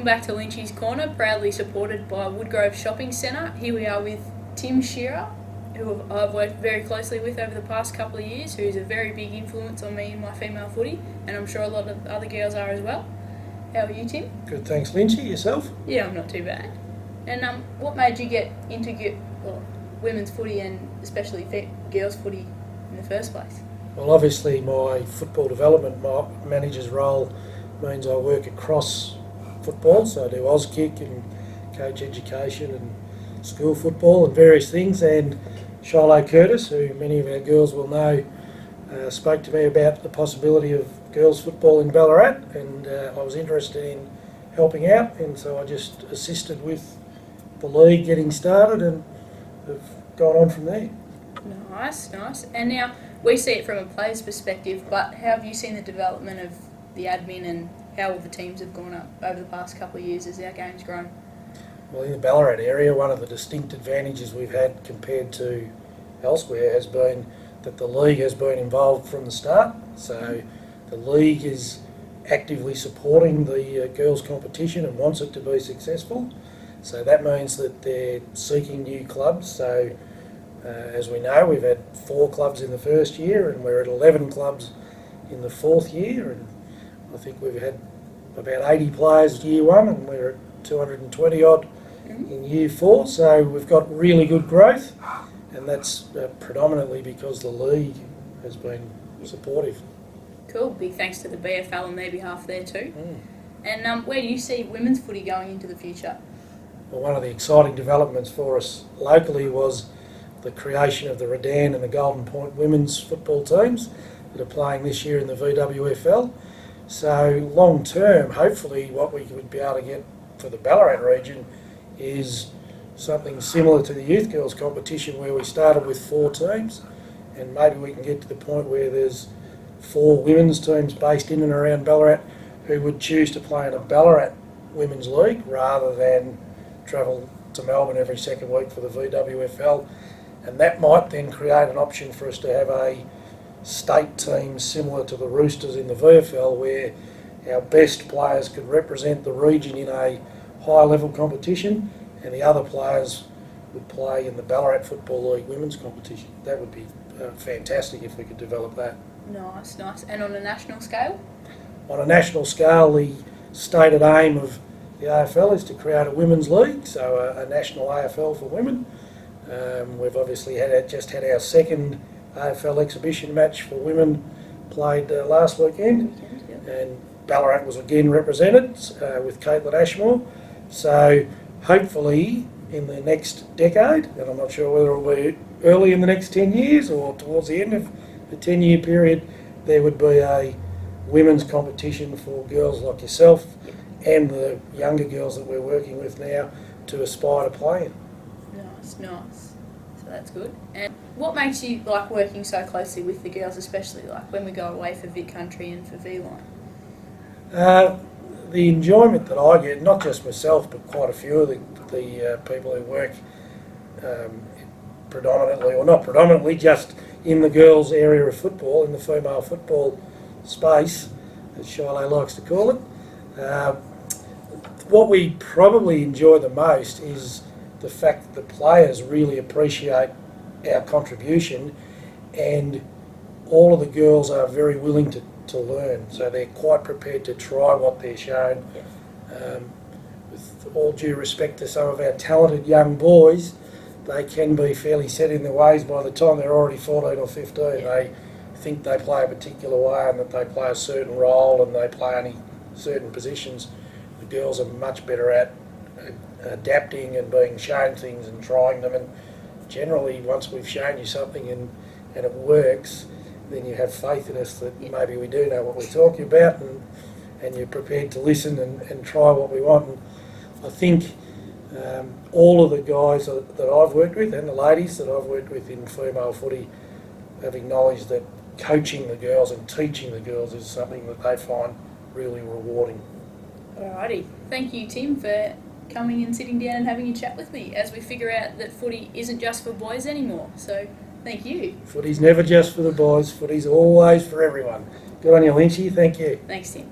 back to Lynchy's Corner, proudly supported by Woodgrove Shopping Centre. Here we are with Tim Shearer, who I've worked very closely with over the past couple of years, who's a very big influence on me in my female footy, and I'm sure a lot of other girls are as well. How are you, Tim? Good, thanks, Lynchy. Yourself? Yeah, I'm not too bad. And what made you get into women's footy and especially girls' footy in the first place? Well, obviously my football development manager's role means I work across football, so I do Auskick and coach education and school football and various things. And Shearer Curtis, who many of our girls will know, spoke to me about the possibility of girls' football in Ballarat, and I was interested in helping out, and so I just assisted with the league getting started and have gone on from there. Nice. And now we see it from a player's perspective, but how have you seen the development of the admin and how all the teams have gone up over the past couple of years as our game's grown? Well, in the Ballarat area, one of the distinct advantages we've had compared to elsewhere has been that the league has been involved from the start. So the league is actively supporting the girls' competition and wants it to be successful. So that means that they're seeking new clubs. So as we know, we've had 4 clubs in the first year and we're at 11 clubs in the 4th year. And I think we've had about 80 players year 1 and we're at 220 odd in year 4. So we've got really good growth, and that's predominantly because the league has been supportive. Cool. Big thanks to the BFL on their behalf there too. And where do you see women's footy going into the future? Well, one of the exciting developments for us locally was the creation of the Redan and the Golden Point women's football teams that are playing this year in the VWFL. So long term, hopefully what we would be able to get for the Ballarat region is something similar to the youth girls competition, where we started with 4 teams, and maybe we can get to the point where there's 4 women's teams based in and around Ballarat who would choose to play in a Ballarat women's league rather than travel to Melbourne every second week for the VWFL. And that might then create an option for us to have a state team similar to the Roosters in the VFL, where our best players could represent the region in a high level competition and the other players would play in the Ballarat Football League women's competition. That would be fantastic if we could develop that. Nice. And on a national scale? On a national scale, the stated aim of the AFL is to create a women's league, so a national AFL for women. We've obviously just had our second AFL exhibition match for women played last weekend, and Ballarat was again represented with Caitlin Ashmore. So hopefully in the next decade, and I'm not sure whether it will be early in the next 10 years or towards the end of the 10-year period, there would be a women's competition for girls like yourself and the younger girls that we're working with now to aspire to play in. Nice. So that's good. And what makes you like working so closely with the girls, especially like when we go away for Vic Country and for V-Line? The enjoyment that I get, not just myself, but quite a few of the people who work predominantly, or not predominantly, just in the girls' area of football, in the female football space, as Shearer likes to call it. What we probably enjoy the most is the fact that the players really appreciate our contribution, and all of the girls are very willing to learn, so they're quite prepared to try what they're shown. With all due respect to some of our talented young boys, they can be fairly set in their ways by the time they're already 14 or 15. They think they play a particular way and that they play a certain role and they play only certain positions. The girls are much better at adapting and being shown things and trying them, and generally once we've shown you something and it works, then you have faith in us that maybe we do know what we're talking about, and you're prepared to listen and try what we want. And I think all of the guys that I've worked with and the ladies that I've worked with in female footy have acknowledged that coaching the girls and teaching the girls is something that they find really rewarding. Alrighty. Thank you, Tim, for coming and sitting down and having a chat with me as we figure out that footy isn't just for boys anymore. So thank you. Footy's never just for the boys, footy's always for everyone. Good on you, Lynchy, thank you. Thanks, Tim.